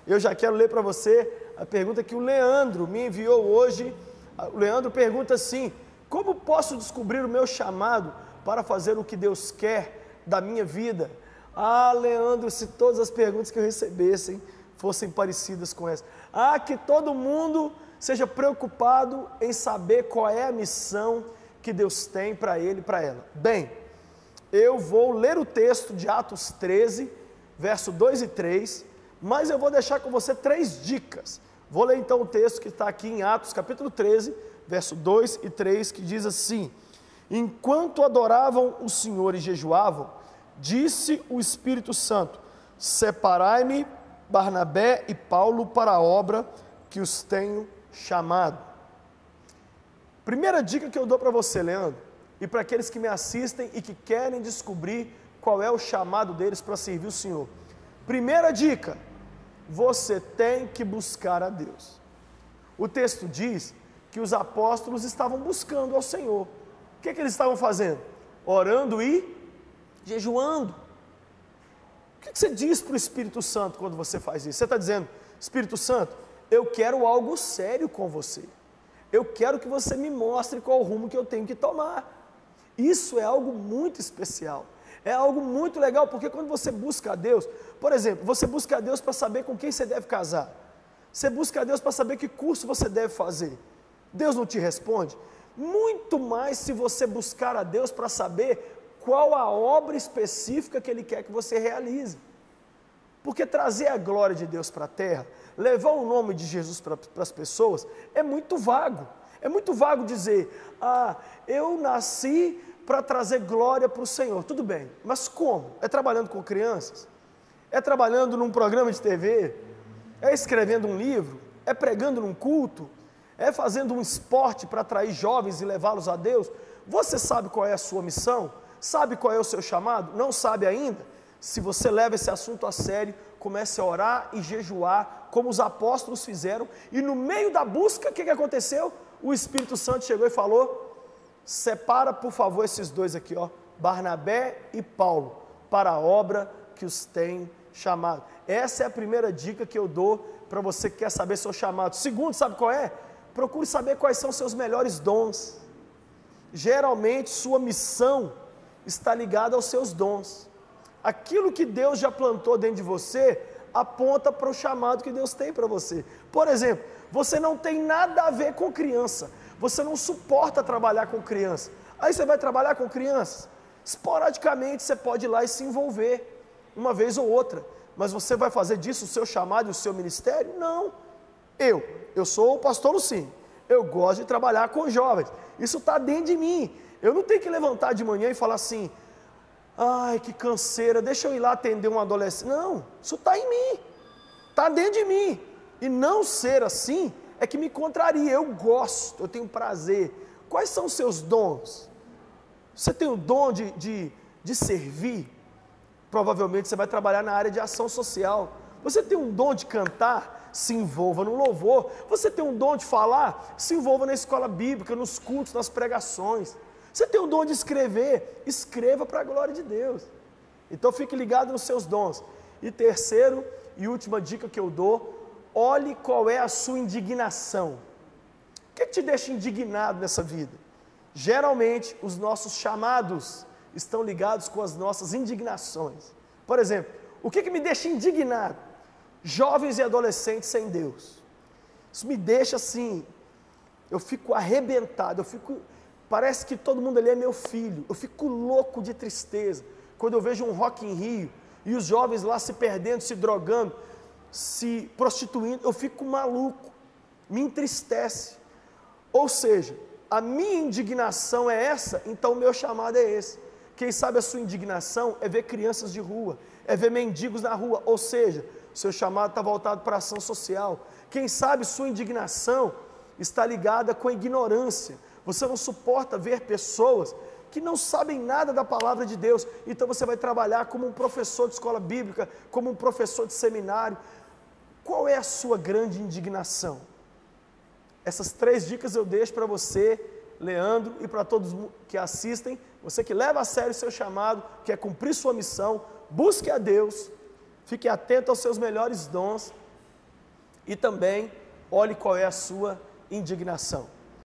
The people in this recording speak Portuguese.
Eu já quero ler para você a pergunta que o Leandro me enviou hoje. O Leandro pergunta assim: como posso descobrir o meu chamado para fazer o que Deus quer da minha vida? Ah, Leandro, se todas as perguntas que eu recebessem fossem parecidas com essa. Ah, que todo mundo seja preocupado em saber qual é a missão que Deus tem para ele e para ela. Bem, eu vou ler o texto de Atos 13, verso 2 e 3, mas eu vou deixar com você 3 dicas. Vou ler então o texto que está aqui em Atos capítulo 13, verso 2 e 3, que diz assim: enquanto adoravam o Senhor e jejuavam, disse o Espírito Santo: separai-me Barnabé e Paulo para a obra que os tenho chamado. Primeira dica que eu dou para você, Leandro, e para aqueles que me assistem e que querem descobrir qual é o chamado deles para servir o Senhor. Primeira dica: você tem que buscar a Deus. O texto diz que os apóstolos estavam buscando ao Senhor. O que eles estavam fazendo? Orando e jejuando. O que você diz para o Espírito Santo quando você faz isso? Você está dizendo: Espírito Santo, eu quero algo sério com você. Eu quero que você me mostre qual o rumo que eu tenho que tomar. Isso é algo muito especial. É algo muito legal, porque quando você busca a Deus, por exemplo, você busca a Deus para saber com quem você deve casar. Você busca a Deus para saber que curso você deve fazer. Deus não te responde? Muito mais se você buscar a Deus para saber qual a obra específica que Ele quer que você realize. Porque trazer a glória de Deus para a terra, levar o nome de Jesus para as pessoas, é muito vago. É muito vago dizer: ah, eu nasci para trazer glória para o Senhor. Tudo bem, mas como? É trabalhando com crianças? É trabalhando num programa de TV? É escrevendo um livro? É pregando num culto? É fazendo um esporte para atrair jovens e levá-los a Deus? Você sabe qual é a sua missão? Sabe qual é o seu chamado? Não sabe ainda? Se você leva esse assunto a sério, comece a orar e jejuar, como os apóstolos fizeram, e no meio da busca, o que aconteceu? O Espírito Santo chegou e falou: separa por favor esses dois aqui, ó, Barnabé e Paulo, para a obra que os tem chamado. Essa é a primeira dica que eu dou para você que quer saber seu chamado. Segundo, sabe qual é? Procure saber quais são seus melhores dons. Geralmente sua missão está ligada aos seus dons. Aquilo que Deus já plantou dentro de você aponta para o chamado que Deus tem para você. Por exemplo, você não tem nada a ver com criança, você não suporta trabalhar com criança. Aí você vai trabalhar com crianças? Esporadicamente você pode ir lá e se envolver, uma vez ou outra, mas você vai fazer disso o seu chamado e o seu ministério? Não. Eu sou o pastor Lucinho, eu gosto de trabalhar com jovens, isso está dentro de mim. Eu não tenho que levantar de manhã e falar assim: ai, que canseira, deixa eu ir lá atender um adolescente. Não, isso está em mim, está dentro de mim. E não ser assim é que me contraria. Eu gosto, eu tenho prazer. Quais são os seus dons? Você tem o dom de servir? Provavelmente você vai trabalhar na área de ação social. Você tem um dom de cantar? Se envolva no louvor. Você tem um dom de falar? Se envolva na escola bíblica, nos cultos, nas pregações. Você tem o dom de escrever? Escreva para a glória de Deus. Então fique ligado nos seus dons. E terceiro e última dica que eu dou: olhe qual é a sua indignação. O que te deixa indignado nessa vida? Geralmente os nossos chamados estão ligados com as nossas indignações. Por exemplo, o que me deixa indignado? Jovens e adolescentes sem Deus. Isso me deixa assim, eu fico arrebentado, parece que todo mundo ali é meu filho. Eu fico louco de tristeza quando eu vejo um Rock in Rio e os jovens lá se perdendo, se drogando, se prostituindo. Eu fico maluco, me entristece. Ou seja, a minha indignação é essa, então o meu chamado é esse. Quem sabe a sua indignação é ver crianças de rua, é ver mendigos na rua, ou seja, seu chamado está voltado para a ação social. Quem sabe sua indignação está ligada com a ignorância. Você não suporta ver pessoas que não sabem nada da palavra de Deus, então você vai trabalhar como um professor de escola bíblica, como um professor de seminário. Qual é a sua grande indignação? Essas 3 dicas eu deixo para você, Leandro, e para todos que assistem. Você que leva a sério o seu chamado, quer cumprir sua missão, busque a Deus, fique atento aos seus melhores dons e também olhe qual é a sua indignação.